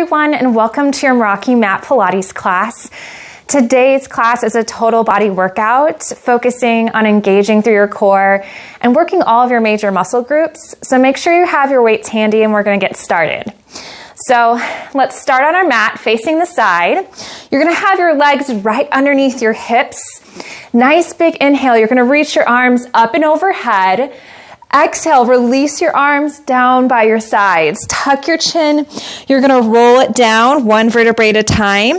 everyone, and welcome to your Meraki Mat Pilates class. Today's class is a total body workout focusing on engaging through your core and working all of your major muscle groups. So make sure you have your weights handy and we're going to get started. So let's start on our mat facing the side. You're going to have your legs right underneath your hips. Nice big inhale. You're going to reach your arms up and overhead. Exhale, release your arms down by your sides. Tuck your chin. You're going to roll it down one vertebrae at a time.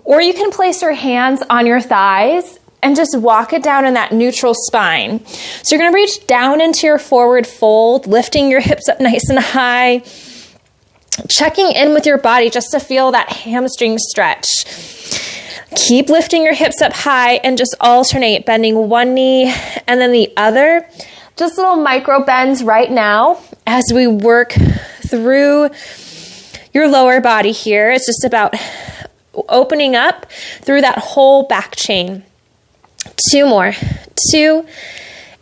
Or you can place your hands on your thighs and just walk it down in that neutral spine. So you're going to reach down into your forward fold, lifting your hips up nice and high. Checking in with your body just to feel that hamstring stretch. Keep lifting your hips up high and just alternate, bending one knee and then the other. Just little micro bends right now as we work through your lower body here. It's just about opening up through that whole back chain. Two more. 2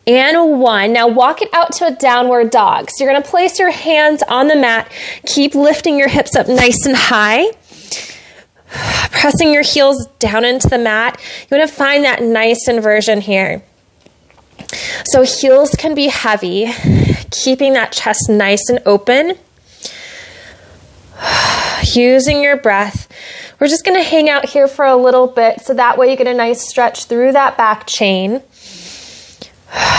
and 1. Now walk it out to a downward dog. So you're going to place your hands on the mat. Keep lifting your hips up nice and high. Pressing your heels down into the mat. You want to find that nice inversion here. So heels can be heavy, keeping that chest nice and open. Using your breath. We're just going to hang out here for a little bit so that way you get a nice stretch through that back chain.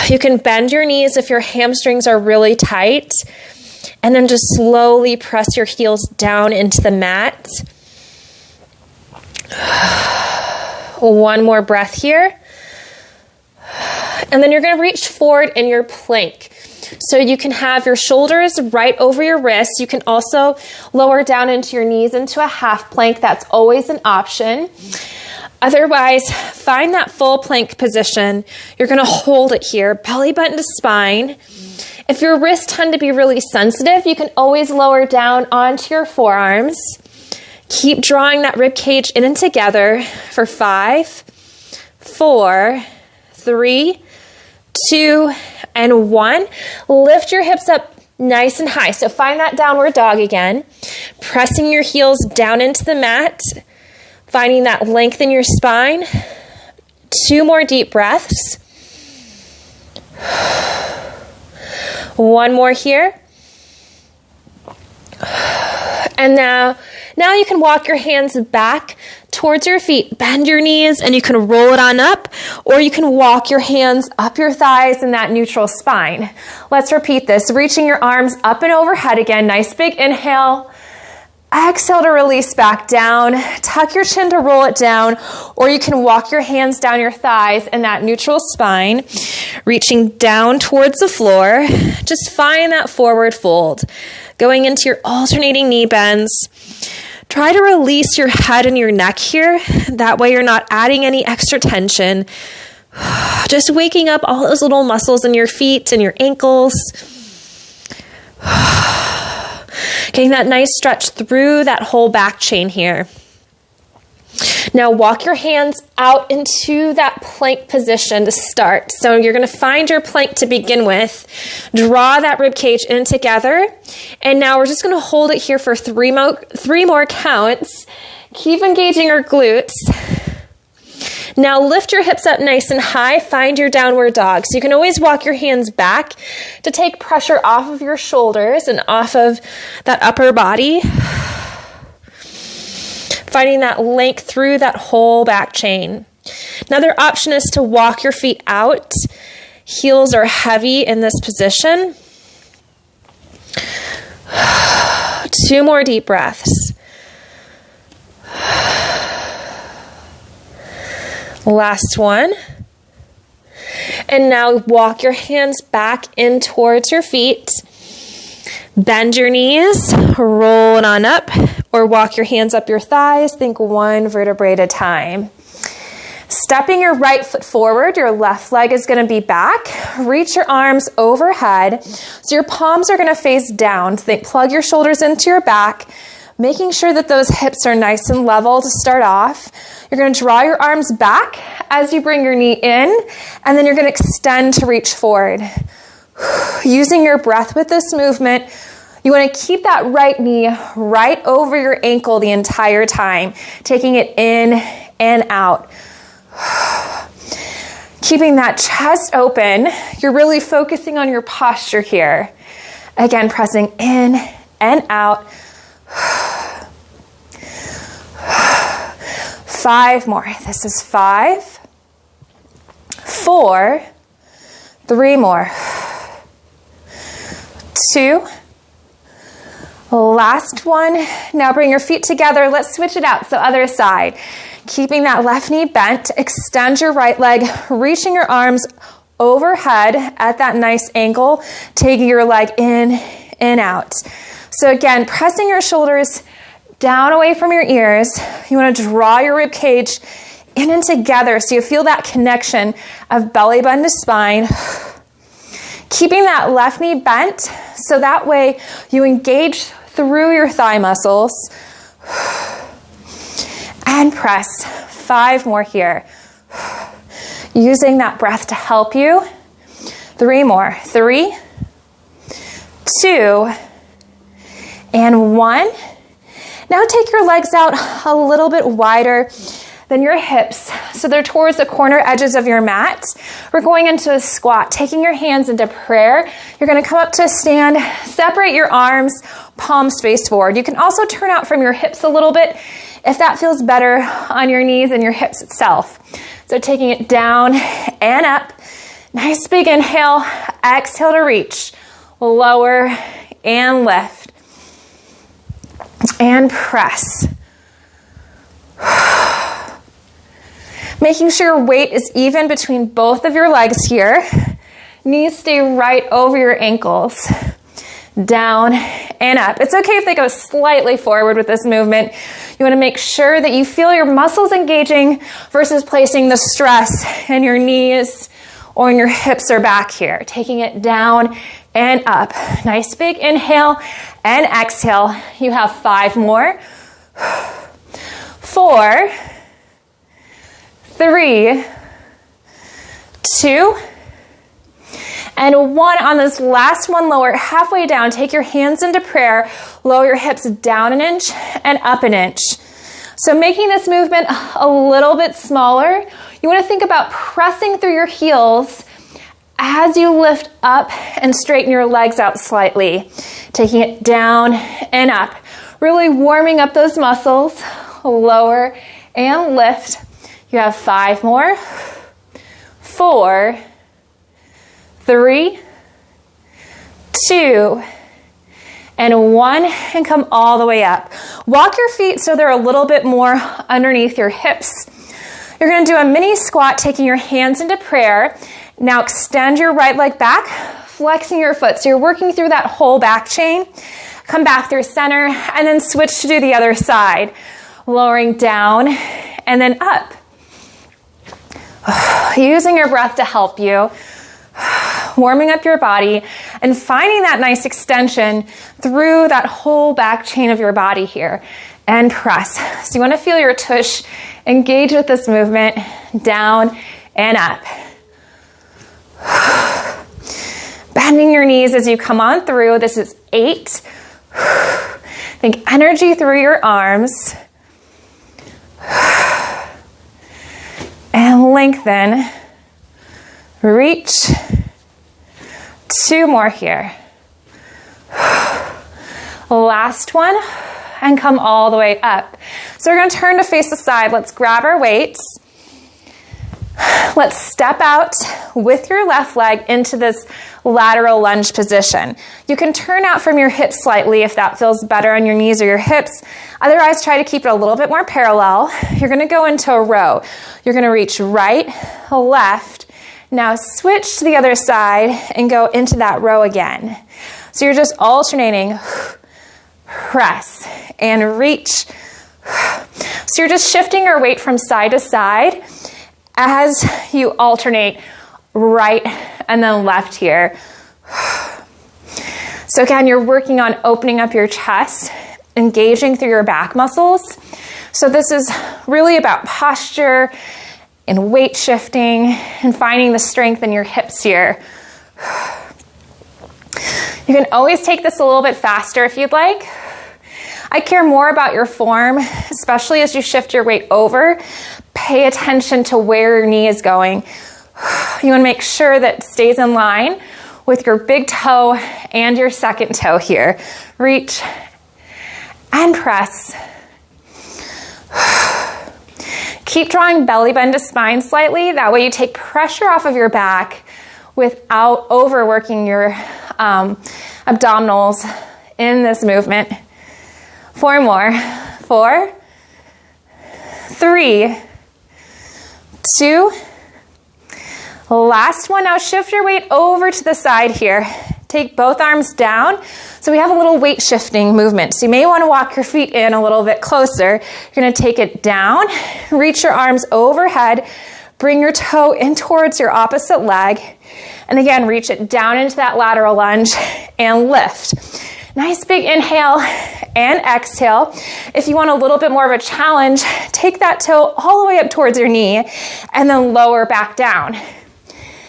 You can bend your knees if your hamstrings are really tight. And then just slowly press your heels down into the mat. One more breath here. And then you're going to reach forward in your plank. So you can have your shoulders right over your wrists. You can also lower down into your knees into a half plank. That's always an option. Otherwise, find that full plank position. You're going to hold it here, belly button to spine. If your wrists tend to be really sensitive, you can always lower down onto your forearms. Keep drawing that rib cage in and together for 5, 4, 3, 2, and 1. Lift your hips up nice and high. So find that downward dog again. Pressing your heels down into the mat. Finding that length in your spine. 2 more deep breaths. 1 more here. And now you can walk your hands back towards your feet. Bend your knees and you can roll it on up, or you can walk your hands up your thighs in that neutral spine. Let's repeat this. Reaching your arms up and overhead again. Nice big inhale. Exhale to release back down. Tuck your chin to roll it down, or you can walk your hands down your thighs in that neutral spine, reaching down towards the floor. Just find that forward fold. Going into your alternating knee bends. Try to release your head and your neck here. That way you're not adding any extra tension. Just waking up all those little muscles in your feet and your ankles. Getting that nice stretch through that whole back chain here. Now walk your hands out into that plank position to start. So you're going to find your plank to begin with. Draw that rib cage in together. And now we're just going to hold it here for 3 more counts. Keep engaging your glutes. Now lift your hips up nice and high. Find your downward dog. So you can always walk your hands back to take pressure off of your shoulders and off of that upper body. Finding that length through that whole back chain. Another option is to walk your feet out. Heels are heavy in this position. 2 more deep breaths. Last one. And now walk your hands back in towards your feet. Bend your knees, roll it on up, or walk your hands up your thighs. Think 1 vertebrae at a time. Stepping your right foot forward, your left leg is going to be back. Reach your arms overhead. So your palms are going to face down. Think plug your shoulders into your back, making sure that those hips are nice and level to start off. You're going to draw your arms back as you bring your knee in, and then you're going to extend to reach forward. Using your breath with this movement, You want to keep that right knee right over your ankle the entire time, taking it in and out. Keeping that chest open, you're really focusing on your posture here. Again, pressing in and out. 5 more. This is 5, 4, 3 more. 2. Last one. Now bring your feet together. Let's switch it out. So other side. Keeping that left knee bent. Extend your right leg, reaching your arms overhead at that nice angle, taking your leg in and out. So again, pressing your shoulders down away from your ears. You want to draw your rib cage in and together so you feel that connection of belly button to spine. Keeping that left knee bent so that way you engage through your thigh muscles. And press. 5 more here. Using that breath to help you. 3 more. 3, 2, and 1. Now take your legs out a little bit wider than your hips, so they're towards the corner edges of your mat. We're going into a squat, taking your hands into prayer. You're going to come up to a stand, separate your arms, palms face forward. You can also turn out from your hips a little bit if that feels better on your knees and your hips itself. So taking it down and up. Nice big inhale, exhale to reach. Lower and lift. And press. Making sure your weight is even between both of your legs here. Knees stay right over your ankles. Down and up. It's okay if they go slightly forward with this movement. You want to make sure that you feel your muscles engaging versus placing the stress in your knees or in your hips or back here. Taking it down and up. Nice big inhale and exhale. You have 5 more. 4, 3, 2, and 1. On this last one, lower halfway down. Take your hands into prayer. Lower your hips down an inch and up an inch. So making this movement a little bit smaller, you want to think about pressing through your heels as you lift up and straighten your legs out slightly. Taking it down and up. Really warming up those muscles. Lower and lift. You have 5 more. 4, 3, 2, and 1, and come all the way up. Walk your feet so they're a little bit more underneath your hips. You're going to do a mini squat, taking your hands into prayer. Now extend your right leg back, flexing your foot. So you're working through that whole back chain. Come back through center, and then switch to do the other side. Lowering down, and then up. Using your breath to help you. Warming up your body and finding that nice extension through that whole back chain of your body here. And press. So you want to feel your tush engage with this movement. Down and up. Bending your knees as you come on through. This is 8. Think energy through your arms. And lengthen. Reach. 2 more here. Last one. And come all the way up. So we're going to turn to face the side. Let's grab our weights. Let's step out with your left leg into this lateral lunge position. You can turn out from your hips slightly if that feels better on your knees or your hips. Otherwise, try to keep it a little bit more parallel. You're going to go into a row. You're going to reach right, left. Now switch to the other side and go into that row again. So you're just alternating. Press and reach. So you're just shifting your weight from side to side as you alternate right and then left here. So again, you're working on opening up your chest, engaging through your back muscles. So this is really about posture and weight shifting and finding the strength in your hips here. You can always take this a little bit faster if you'd like. I care more about your form, especially as you shift your weight over. Pay attention to where your knee is going. You want to make sure that it stays in line with your big toe and your second toe here. Reach and press. Keep drawing belly bend to spine slightly. That way you take pressure off of your back without overworking your abdominals in this movement. 4 more. 4, 3, 2, last one. Now shift your weight over to the side here. Take both arms down. So we have a little weight shifting movement. So you may want to walk your feet in a little bit closer. You're going to take it down, reach your arms overhead, bring your toe in towards your opposite leg, and again, reach it down into that lateral lunge and lift. Nice big inhale and exhale. If you want a little bit more of a challenge, take that toe all the way up towards your knee and then lower back down.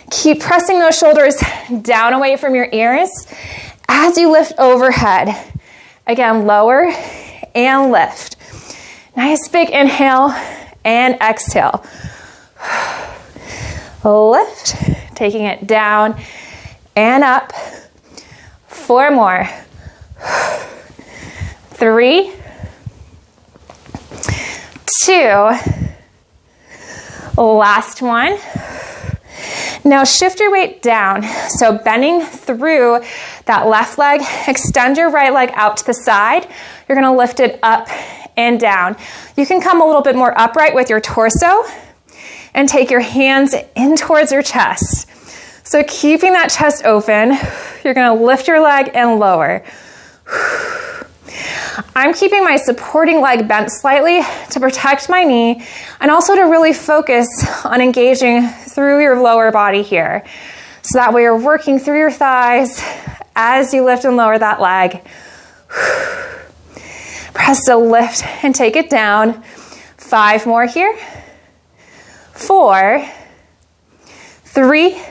Keep pressing those shoulders down away from your ears as you lift overhead. Again, lower and lift. Nice big inhale and exhale. Lift, taking it down and up. 4 more. 3, 2, last one. Now shift your weight down. So bending through that left leg, extend your right leg out to the side. You're going to lift it up and down. You can come a little bit more upright with your torso and take your hands in towards your chest. So keeping that chest open, you're going to lift your leg and lower. I'm keeping my supporting leg bent slightly to protect my knee and also to really focus on engaging through your lower body here. So that way you're working through your thighs as you lift and lower that leg. Press to lift and take it down. 5 more here. 4, 3,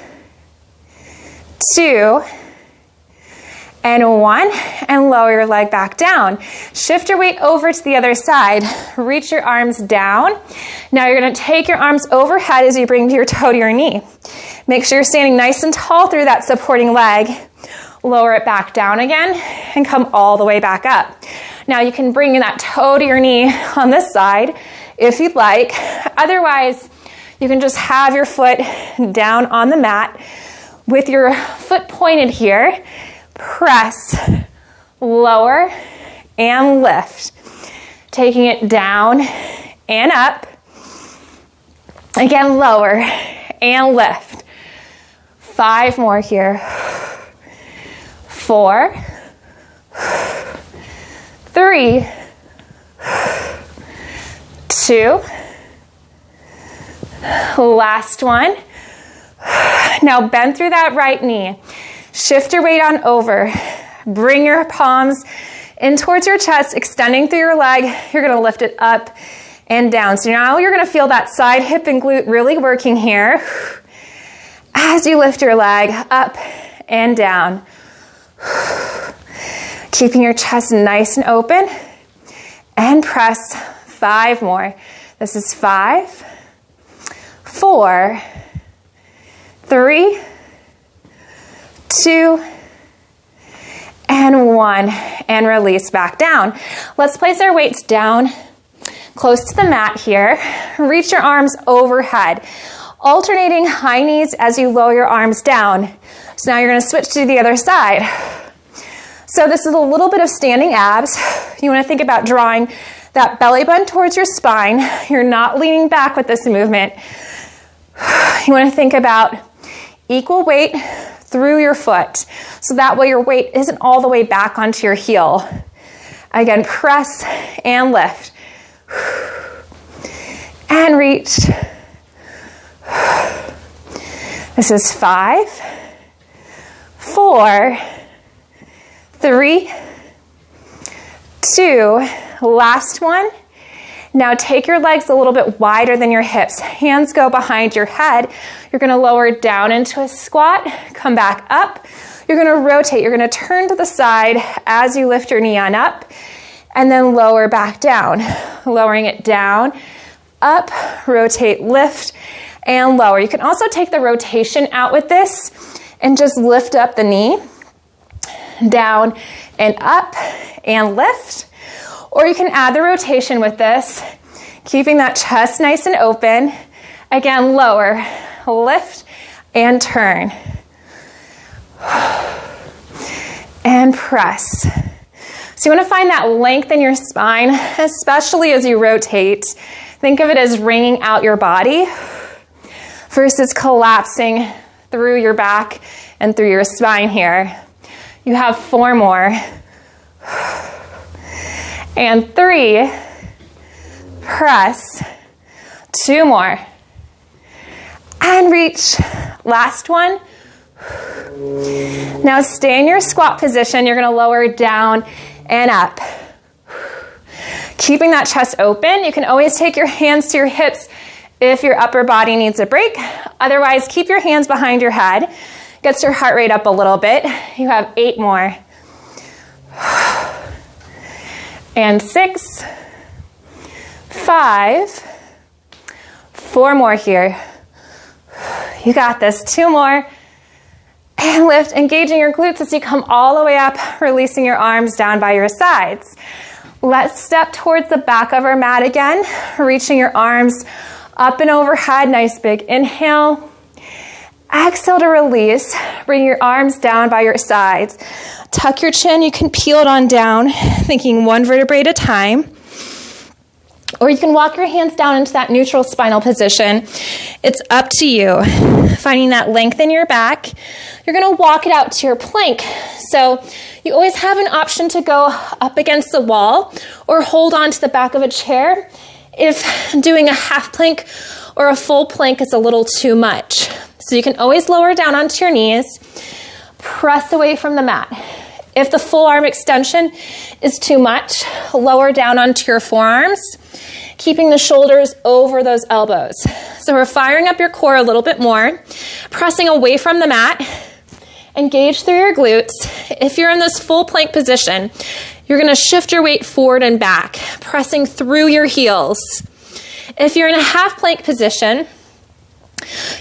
2, and 1, and lower your leg back down. Shift your weight over to the other side. Reach your arms down. Now you're going to take your arms overhead as you bring your toe to your knee. Make sure you're standing nice and tall through that supporting leg. Lower it back down again and come all the way back up. Now you can bring that toe to your knee on this side if you'd like. Otherwise, you can just have your foot down on the mat with your foot pointed here. Press, lower, and lift. Taking it down and up. Again, lower and lift. 5 more here. 4, 3, 2, last one. Now bend through that right knee. Shift your weight on over. Bring your palms in towards your chest, extending through your leg. You're going to lift it up and down. So now you're going to feel that side hip and glute really working here as you lift your leg up and down. Keeping your chest nice and open and press. 5 more. This is 5, 4, 3, 2, and 1, and release back down. Let's place our weights down close to the mat here. Reach your arms overhead, alternating high knees as you lower your arms down. So now you're going to switch to the other side. So this is a little bit of standing abs. You want to think about drawing that belly button towards your spine. You're not leaning back with this movement. You want to think about equal weight through your foot. So that way your weight isn't all the way back onto your heel. Again, press and lift. And reach. This is 5, 4, 3, 2, last one. Now take your legs a little bit wider than your hips. Hands go behind your head. You're going to lower down into a squat, come back up. You're gonna rotate. You're gonna turn to the side as you lift your knee on up, and then lower back down. Lowering it down, up, rotate, lift, and lower. You can also take the rotation out with this and just lift up the knee, down and up, and lift. Or you can add the rotation with this, keeping that chest nice and open. Again, lower, lift, and turn. And press. So you want to find that length in your spine, especially as you rotate. Think of it as wringing out your body versus collapsing through your back and through your spine here. You have 4 more. And 3. Press. 2 more. And reach. Last one. Now stay in your squat position. You're going to lower down and up. Keeping that chest open. You can always take your hands to your hips if your upper body needs a break. Otherwise, keep your hands behind your head. Gets your heart rate up a little bit. You have 8 more. And 6. 5. 4 more here. You got this. 2 more. And lift, engaging your glutes as you come all the way up, releasing your arms down by your sides. Let's step towards the back of our mat again, reaching your arms up and overhead. Nice big inhale. Exhale to release. Bring your arms down by your sides. Tuck your chin. You can peel it on down, thinking 1 vertebrae at a time. Or you can walk your hands down into that neutral spinal position. It's up to you. Finding that length in your back. You're going to walk it out to your plank. So you always have an option to go up against the wall or hold on to the back of a chair if doing a half plank or a full plank is a little too much. So you can always lower down onto your knees, press away from the mat. If the full arm extension is too much, lower down onto your forearms, keeping the shoulders over those elbows. So we're firing up your core a little bit more, pressing away from the mat, engage through your glutes. If you're in this full plank position, you're gonna shift your weight forward and back, pressing through your heels. If you're in a half plank position,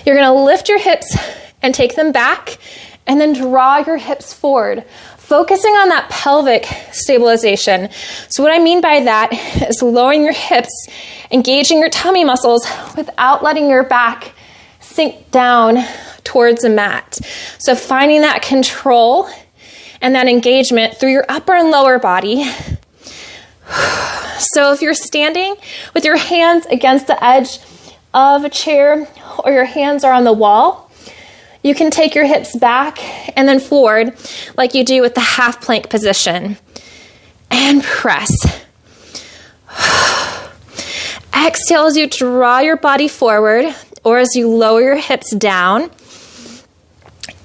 you're gonna lift your hips and take them back, and then draw your hips forward, focusing on that pelvic stabilization. So what I mean by that is lowering your hips, engaging your tummy muscles without letting your back sink down towards the mat. So finding that control and that engagement through your upper and lower body. So if you're standing with your hands against the edge of a chair or your hands are on the wall, you can take your hips back and then forward like you do with the half plank position. And press. Exhale as you draw your body forward or as you lower your hips down.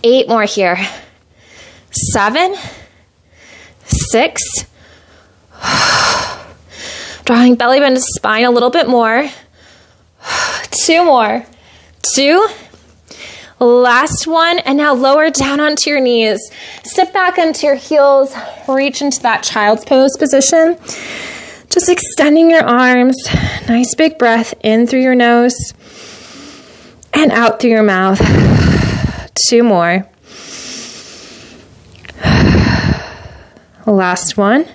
8 more here. 7, 6. Drawing belly bend to spine a little bit more. 2 more. 2. Last one, and now lower down onto your knees. Sit back onto your heels, reach into that child's pose position. Just extending your arms. Nice big breath in through your nose and out through your mouth. 2 more. Last one.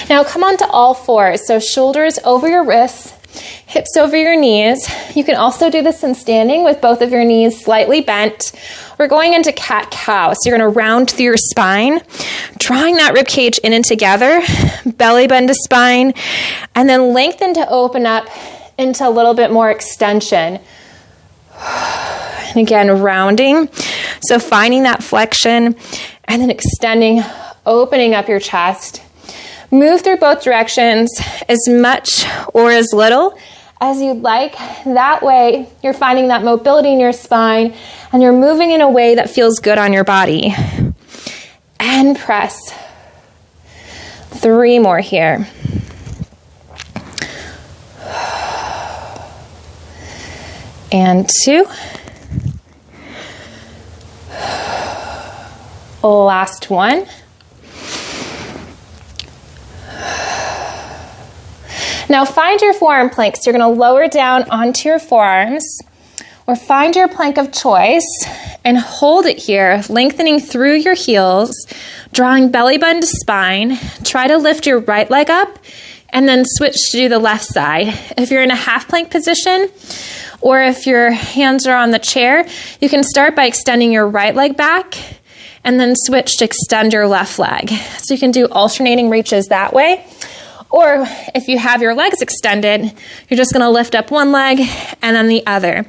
Now come onto all fours. So shoulders over your wrists, hips over your knees. You can also do this in standing with both of your knees slightly bent. We're going into cat-cow. So you're going to round through your spine, drawing that rib cage in and together, belly bend to spine, and then lengthen to open up into a little bit more extension. And again, rounding. So finding that flexion and then extending, opening up your chest. Move through both directions as much or as little as you'd like. That way, you're finding that mobility in your spine and you're moving in a way that feels good on your body. And press. 3 more here. And 2. Last one. Now find your forearm plank. So you're going to lower down onto your forearms, or find your plank of choice and hold it here, lengthening through your heels, drawing belly button to spine. Try to lift your right leg up and then switch to do the left side. If you're in a half plank position, or if your hands are on the chair, you can start by extending your right leg back and then switch to extend your left leg. So you can do alternating reaches that way. Or if you have your legs extended, you're just going to lift up one leg and then the other.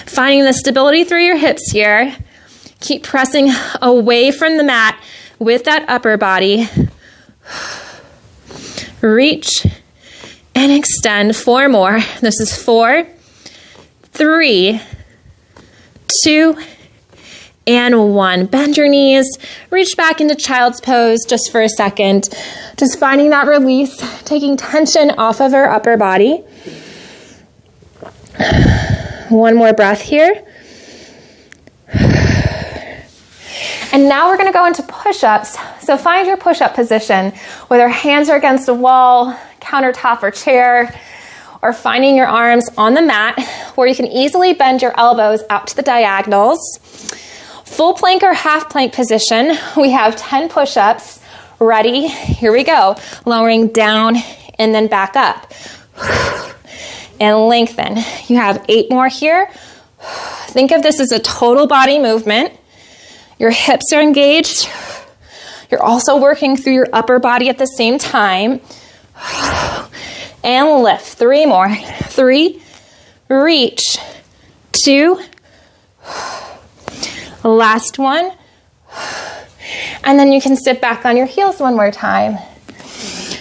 Finding the stability through your hips here. Keep pressing away from the mat with that upper body. Reach and extend. 4 more. This is 4, 3, 2, and 1. Bend your knees. Reach back into child's pose just for a second. Just finding that release, taking tension off of our upper body. One more breath here. And now we're going to go into push-ups. So find your push-up position, whether hands are against a wall, countertop, or chair, or finding your arms on the mat where you can easily bend your elbows out to the diagonals. Full plank or half plank position. We have 10 push-ups. Ready? Here we go. Lowering down and then back up. And lengthen. You have 8 more here. Think of this as a total body movement. Your hips are engaged. You're also working through your upper body at the same time. And lift. 3 more. 3. Reach. 2. Last one. And then you can sit back on your heels one more time.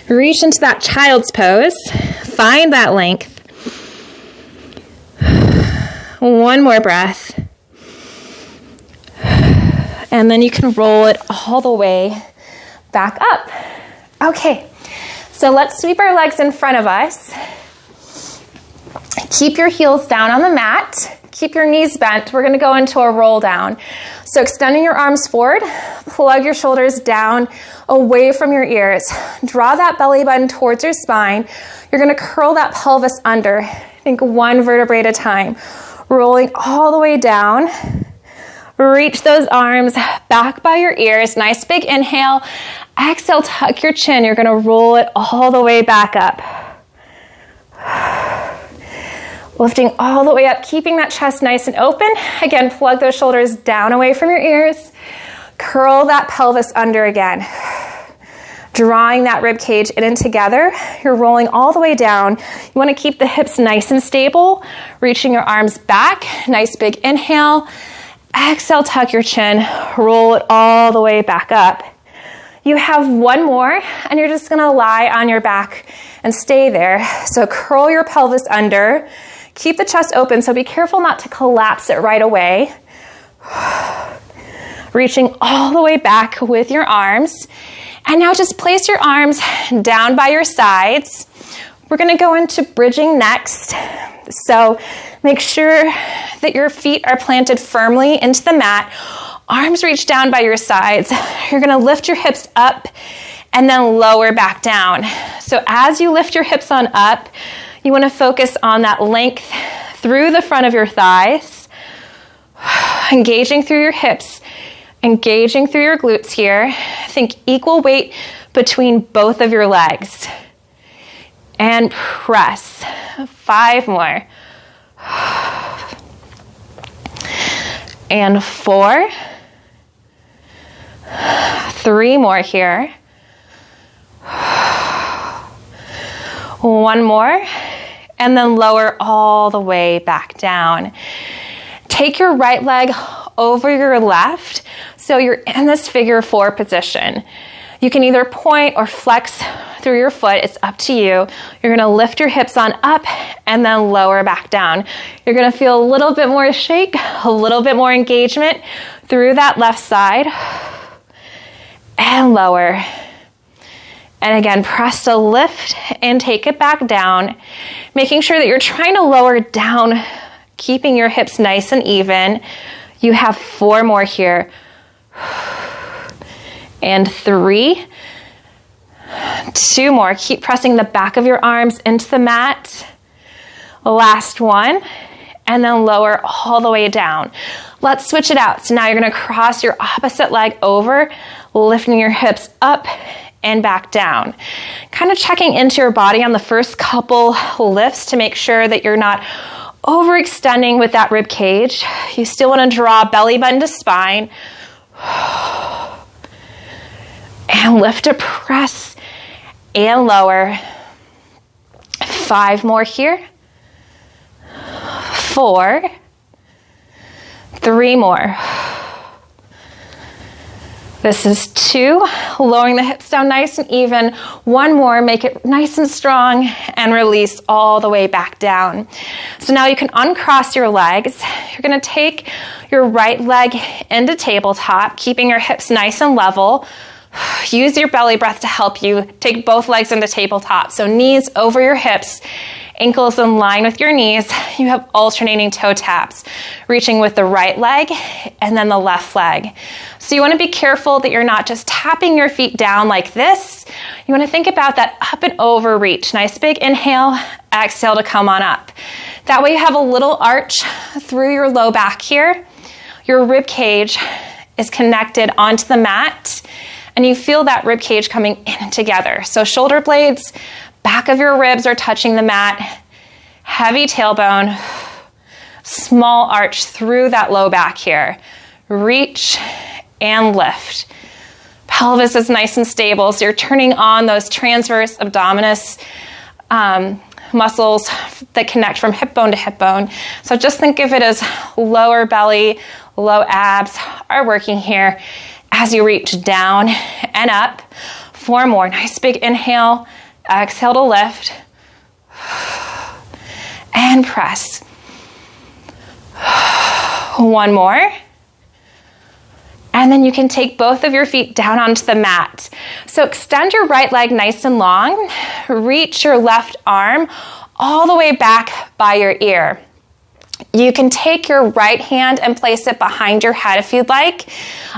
Reach into that child's pose. Find that length. One more breath. And then you can roll it all the way back up. Okay, so let's sweep our legs in front of us. Keep your heels down on the mat. Keep your knees bent. We're going to go into a roll down. So extending your arms forward, plug your shoulders down away from your ears. Draw that belly button towards your spine. You're going to curl that pelvis under. Think 1 vertebrae at a time. Rolling all the way down. Reach those arms back by your ears. Nice big inhale. Exhale, tuck your chin. You're going to roll it all the way back up. Lifting all the way up, keeping that chest nice and open. Again, plug those shoulders down away from your ears. Curl that pelvis under again. Drawing that rib cage in and together. You're rolling all the way down. You want to keep the hips nice and stable. Reaching your arms back. Nice big inhale. Exhale, tuck your chin. Roll it all the way back up. You have 1 more, and you're just going to lie on your back and stay there. So curl your pelvis under. Keep the chest open, so be careful not to collapse it right away. Reaching all the way back with your arms. And now just place your arms down by your sides. We're going to go into bridging next. So make sure that your feet are planted firmly into the mat. Arms reach down by your sides. You're going to lift your hips up and then lower back down. So as you lift your hips on up, you want to focus on that length through the front of your thighs, engaging through your hips, engaging through your glutes here. Think equal weight between both of your legs. And press. 5 more. And 4. 3 more here. 1 more. And then lower all the way back down. Take your right leg over your left, so you're in this figure 4 position. You can either point or flex through your foot. It's up to you. You're going to lift your hips on up and then lower back down. You're going to feel a little bit more shake, a little bit more engagement through that left side. And lower. And again, press to lift and take it back down, making sure that you're trying to lower down, keeping your hips nice and even. You have 4 more here. And 3. 2 more. Keep pressing the back of your arms into the mat. Last one. And then lower all the way down. Let's switch it out. So now you're going to cross your opposite leg over, lifting your hips up and back down. Kind of checking into your body on the first couple lifts to make sure that you're not overextending with that rib cage. You still want to draw belly button to spine. And lift to press and lower. 5 more here. 4. 3 more. This is 2, lowering the hips down nice and even. 1 more, make it nice and strong, and release all the way back down. So now you can uncross your legs. You're gonna take your right leg into tabletop, keeping your hips nice and level. Use your belly breath to help you. Take both legs into tabletop. So knees over your hips, ankles in line with your knees. You have alternating toe taps, reaching with the right leg and then the left leg. So you want to be careful that you're not just tapping your feet down like this. You want to think about that up and over reach. Nice big inhale, exhale to come on up. That way you have a little arch through your low back here. Your rib cage is connected onto the mat, and you feel that rib cage coming in and together. So shoulder blades, back of your ribs are touching the mat, heavy tailbone, small arch through that low back here. Reach and lift. Pelvis is nice and stable, so you're turning on those transverse abdominis muscles that connect from hip bone to hip bone. So just think of it as lower belly, low abs are working here as you reach down and up. 4 more. Nice big inhale. Exhale to lift. And press. 1 more. And then you can take both of your feet down onto the mat. So extend your right leg nice and long. Reach your left arm all the way back by your ear. You can take your right hand and place it behind your head if you'd like.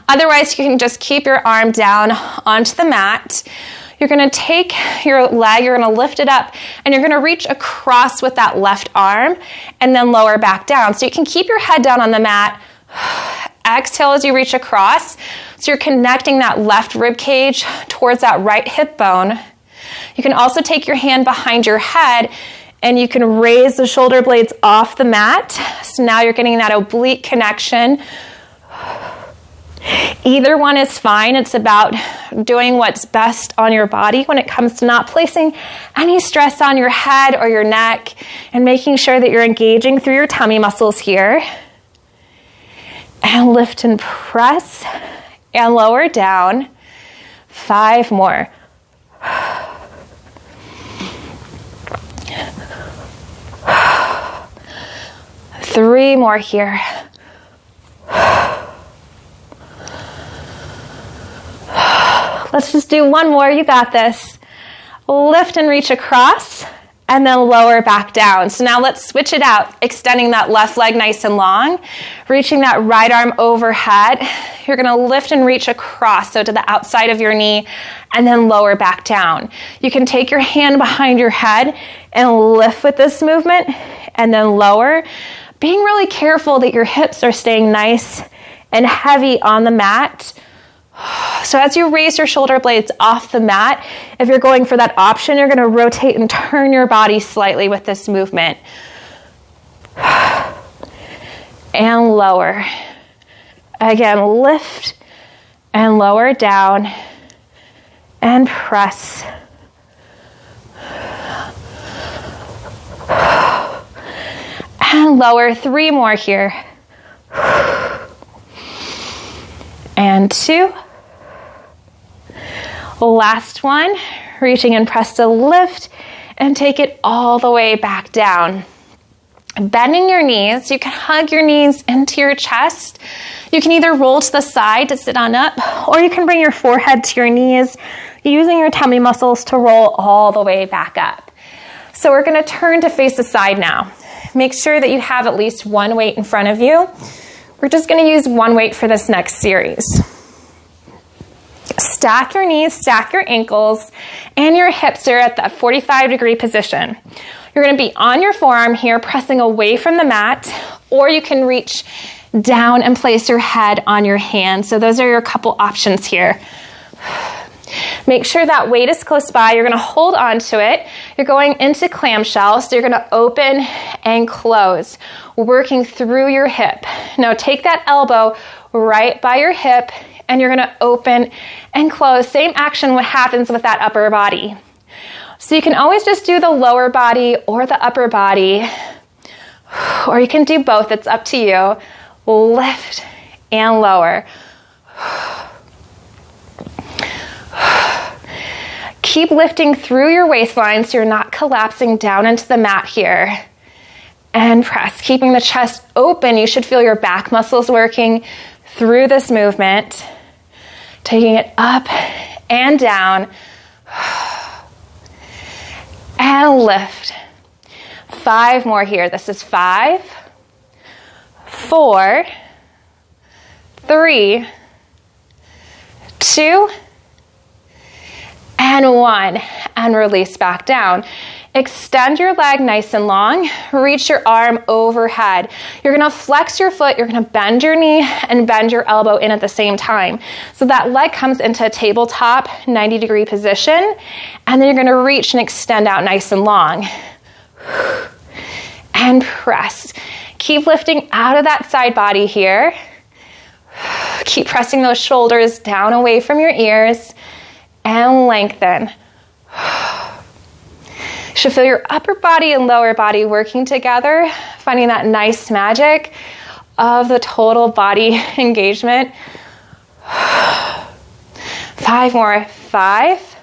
Otherwise, you can just keep your arm down onto the mat. You're going to take your leg, you're going to lift it up, and you're going to reach across with that left arm and then lower back down. So you can keep your head down on the mat. Exhale as you reach across. So you're connecting that left rib cage towards that right hip bone. You can also take your hand behind your head and you can raise the shoulder blades off the mat. So now you're getting that oblique connection. Either one is fine. It's about doing what's best on your body when it comes to not placing any stress on your head or your neck and making sure that you're engaging through your tummy muscles here. And lift and press and lower down. 5 more. 3 more here. Let's just do 1 more. You got this. Lift and reach across and then lower back down. So now let's switch it out, extending that left leg nice and long, reaching that right arm overhead. You're going to lift and reach across, so to the outside of your knee, and then lower back down. You can take your hand behind your head and lift with this movement, and then lower, being really careful that your hips are staying nice and heavy on the mat. So as you raise your shoulder blades off the mat, if you're going for that option, you're going to rotate and turn your body slightly with this movement. And lower. Again, lift and lower down and press. And lower. 3 more here. And 2. Last one, reaching and press to lift and take it all the way back down. Bending your knees, you can hug your knees into your chest. You can either roll to the side to sit on up, or you can bring your forehead to your knees, using your tummy muscles to roll all the way back up. So we're going to turn to face the side now. Make sure that you have at least one weight in front of you. We're just going to use one weight for this next series. Stack your knees, stack your ankles, and your hips are at that 45-degree position. You're going to be on your forearm here, pressing away from the mat, or you can reach down and place your head on your hand. So those are your couple options here. Make sure that weight is close by. You're going to hold on to it. You're going into clamshell, so you're going to open and close, working through your hip. Now take that elbow right by your hip, and you're going to open and close. Same action what happens with that upper body. So you can always just do the lower body or the upper body, or you can do both. It's up to you. Lift and lower. Keep lifting through your waistline so you're not collapsing down into the mat here. And press, keeping the chest open. You should feel your back muscles working through this movement. Taking it up and down. And lift. 5 more here. This is 5, 4, 3, 2, and 1, and release back down. Extend your leg nice and long. Reach your arm overhead. You're going to flex your foot. You're going to bend your knee and bend your elbow in at the same time. So that leg comes into a tabletop 90-degree position, and then you're going to reach and extend out nice and long. And press. Keep lifting out of that side body here. Keep pressing those shoulders down away from your ears. And lengthen. You should feel your upper body and lower body working together, finding that nice magic of the total body engagement. 5 more. 5,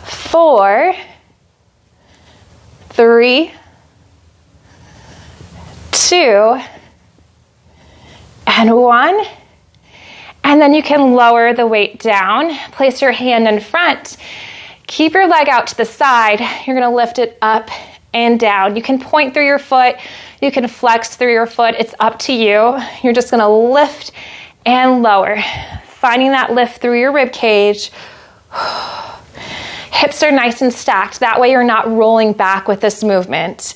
4, 3, 2, and 1. And then you can lower the weight down. Place your hand in front. Keep your leg out to the side. You're going to lift it up and down. You can point through your foot. You can flex through your foot. It's up to you. You're just going to lift and lower. Finding that lift through your rib cage. Hips are nice and stacked. That way you're not rolling back with this movement.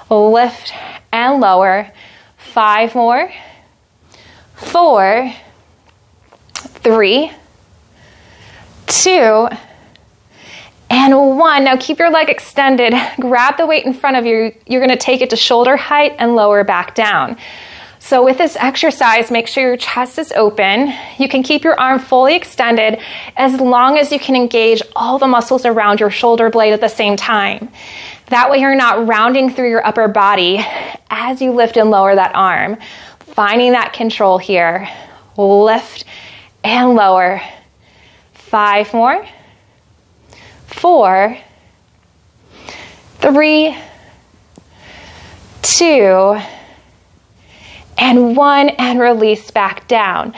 Lift and lower. 5 more. 4, 3, 2, and 1. Now keep your leg extended. Grab the weight in front of you. You're going to take it to shoulder height and lower back down. So with this exercise, make sure your chest is open. You can keep your arm fully extended as long as you can engage all the muscles around your shoulder blade at the same time. That way you're not rounding through your upper body as you lift and lower that arm. Finding that control here. Lift and lower. 5 more. 4, 3, 2, and 1, and release back down.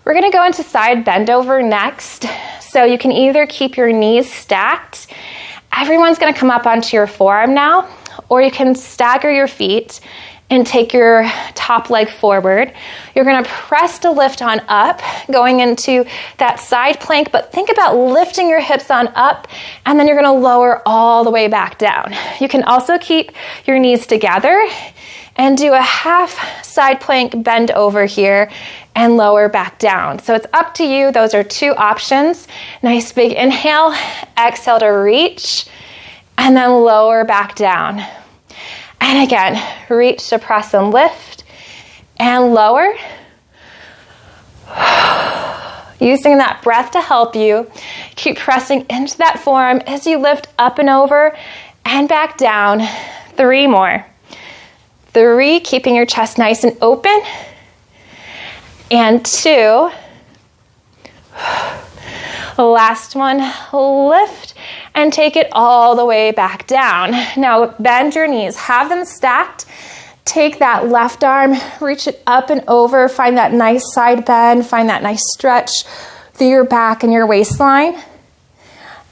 We're going to go into side bend over next. So you can either keep your knees stacked. Everyone's going to come up onto your forearm now, or you can stagger your feet and take your top leg forward. You're going to press to lift on up, going into that side plank, but think about lifting your hips on up, and then you're going to lower all the way back down. You can also keep your knees together and do a half side plank bend over here and lower back down. So it's up to you. Those are 2 options. Nice big inhale, exhale to reach, and then lower back down. And again, reach to press and lift and lower. Using that breath to help you. Keep pressing into that forearm as you lift up and over and back down. 3 more. 3, keeping your chest nice and open. And 2. Last one, lift and take it all the way back down. Now bend your knees, have them stacked. Take that left arm, reach it up and over, find that nice side bend, find that nice stretch through your back and your waistline,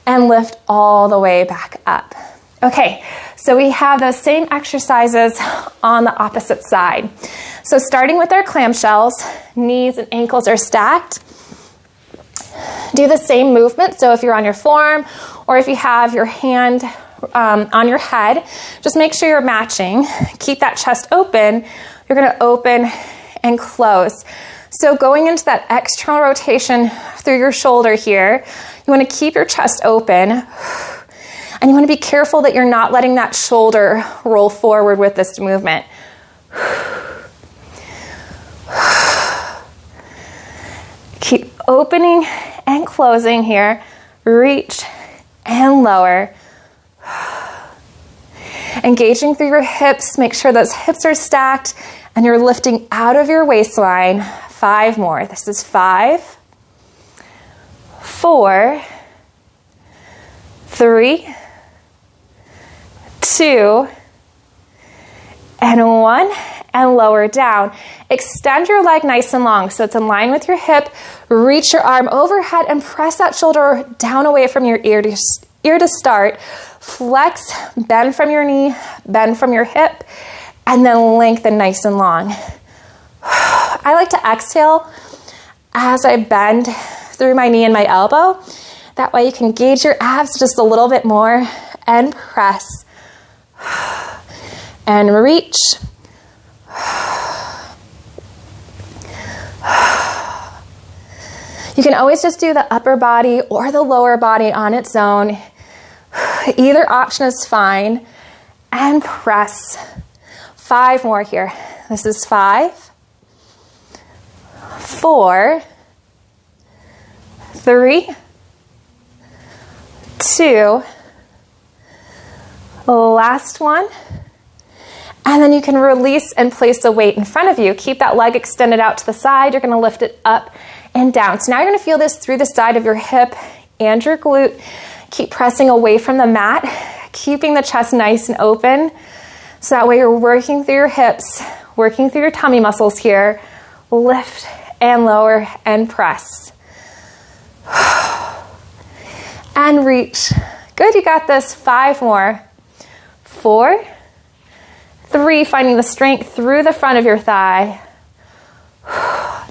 and lift all the way back up. Okay, so we have those same exercises on the opposite side. So starting with our clamshells, knees and ankles are stacked. Do the same movement. So if you're on your forearm or if you have your hand on your head, just make sure you're matching. Keep that chest open. You're going to open and close. So going into that external rotation through your shoulder here, you want to keep your chest open, and you want to be careful that you're not letting that shoulder roll forward with this movement. Keep opening and closing here. Reach and lower. Engaging through your hips. Make sure those hips are stacked and you're lifting out of your waistline. 5 more. This is 5, 4, 3, 2, and 1, and lower down. Extend your leg nice and long so it's in line with your hip. Reach your arm overhead and press that shoulder down away from your ear to start. Flex, bend from your knee, bend from your hip, and then lengthen nice and long. I like to exhale as I bend through my knee and my elbow. That way you can engage your abs just a little bit more and press and reach. You can always just do the upper body or the lower body on its own. Either option is fine. And press. 5 more here. This is 5, 4, 3, 2, last one. And then you can release and place a weight in front of you. Keep that leg extended out to the side. You're going to lift it up and down. So now you're going to feel this through the side of your hip and your glute. Keep pressing away from the mat, keeping the chest nice and open. So that way you're working through your hips, working through your tummy muscles here. Lift and lower and press. And reach. Good, you got this. 5 more. 4, 3, finding the strength through the front of your thigh.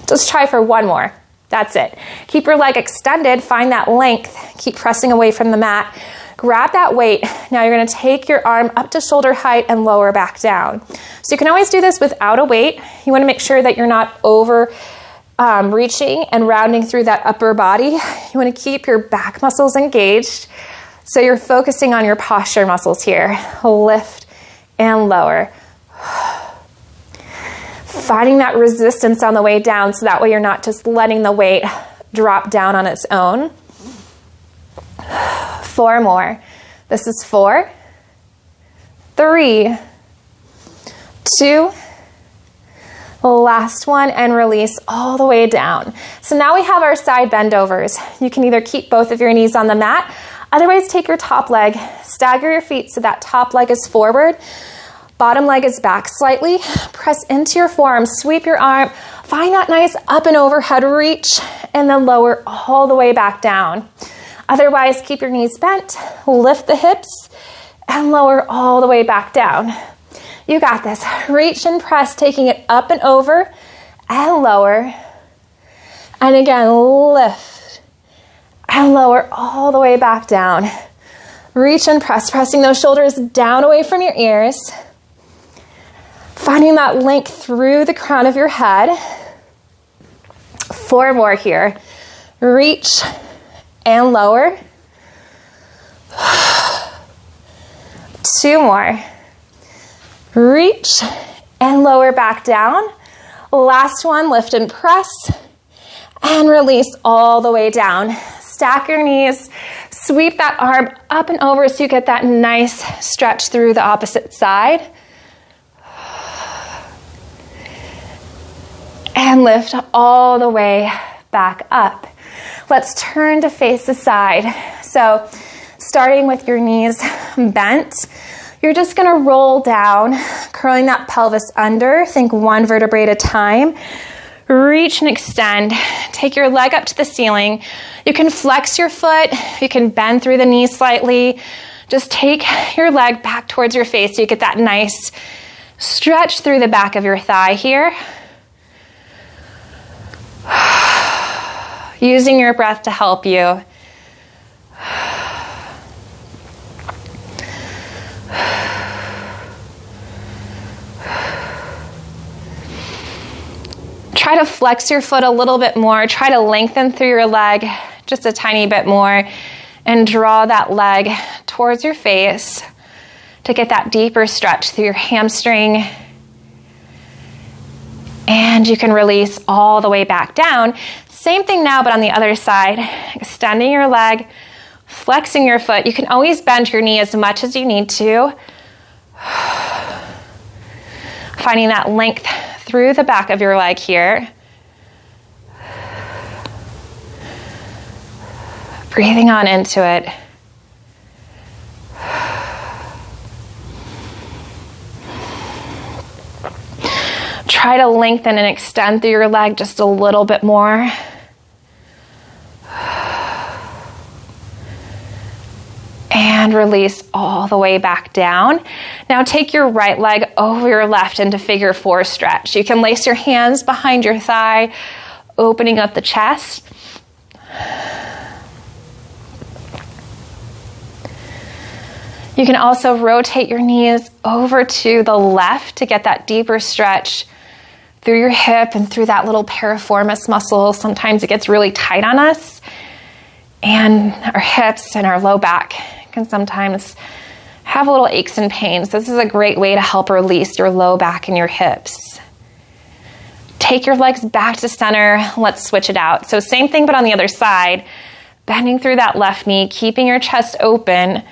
Just try for 1 more. That's it. Keep your leg extended. Find that length. Keep pressing away from the mat. Grab that weight. Now you're going to take your arm up to shoulder height and lower back down. So you can always do this without a weight. You want to make sure that you're not over reaching and rounding through that upper body. You want to keep your back muscles engaged. So you're focusing on your posture muscles here. Lift and lower. Finding that resistance on the way down so that way you're not just letting the weight drop down on its own. 4 more. This is 4, 3, 2, last one, and release all the way down. So now we have our side bend overs. You can either keep both of your knees on the mat, otherwise take your top leg, stagger your feet so that top leg is forward, bottom leg is back slightly, press into your forearm, sweep your arm, find that nice up and overhead reach, and then lower all the way back down. Otherwise, keep your knees bent, lift the hips, and lower all the way back down. You got this. Reach and press, taking it up and over and lower. And again, lift and lower all the way back down. Reach and press, pressing those shoulders down away from your ears. Finding that length through the crown of your head. 4 more here. Reach and lower. 2 more. Reach and lower back down. Last one, lift and press. And release all the way down. Stack your knees. Sweep that arm up and over so you get that nice stretch through the opposite side. And lift all the way back up. Let's turn to face the side. So starting with your knees bent, you're just going to roll down, curling that pelvis under. Think 1 vertebrae at a time. Reach and extend. Take your leg up to the ceiling. You can flex your foot. You can bend through the knee slightly. Just take your leg back towards your face so you get that nice stretch through the back of your thigh here. Using your breath to help you. Try to flex your foot a little bit more. Try to lengthen through your leg just a tiny bit more and draw that leg towards your face to get that deeper stretch through your hamstring. And you can release all the way back down. Same thing now, but on the other side. Extending your leg, flexing your foot. You can always bend your knee as much as you need to. Finding that length through the back of your leg here. Breathing on into it. Try to lengthen and extend through your leg just a little bit more. And release all the way back down. Now take your right leg over your left into figure 4 stretch. You can lace your hands behind your thigh, opening up the chest. You can also rotate your knees over to the left to get that deeper stretch through your hip and through that little piriformis muscle. Sometimes it gets really tight on us, and our hips and our low back can sometimes have a little aches and pains. This is a great way to help release your low back and your hips. Take your legs back to center. Let's switch it out. So same thing, but on the other side, bending through that left knee, keeping your chest open.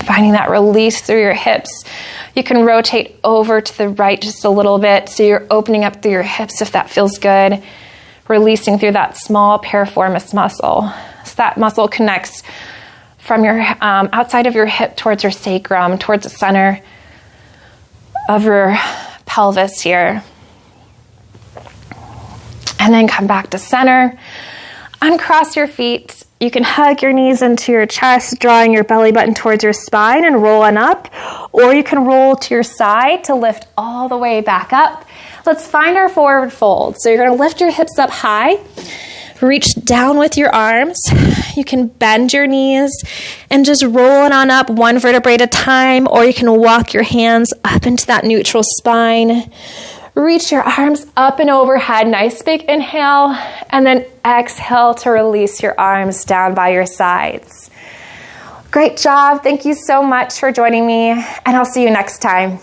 Finding that release through your hips. You can rotate over to the right just a little bit so you're opening up through your hips if that feels good. Releasing through that small piriformis muscle. So that muscle connects from your outside of your hip towards your sacrum, towards the center of your pelvis here. And then come back to center. Uncross your feet. You can hug your knees into your chest, drawing your belly button towards your spine and roll on up. Or you can roll to your side to lift all the way back up. Let's find our forward fold. So you're going to lift your hips up high. Reach down with your arms. You can bend your knees and just roll it on up one vertebrae at a time. Or you can walk your hands up into that neutral spine. Reach your arms up and overhead. Nice big inhale. And then exhale to release your arms down by your sides. Great job. Thank you so much for joining me. And I'll see you next time.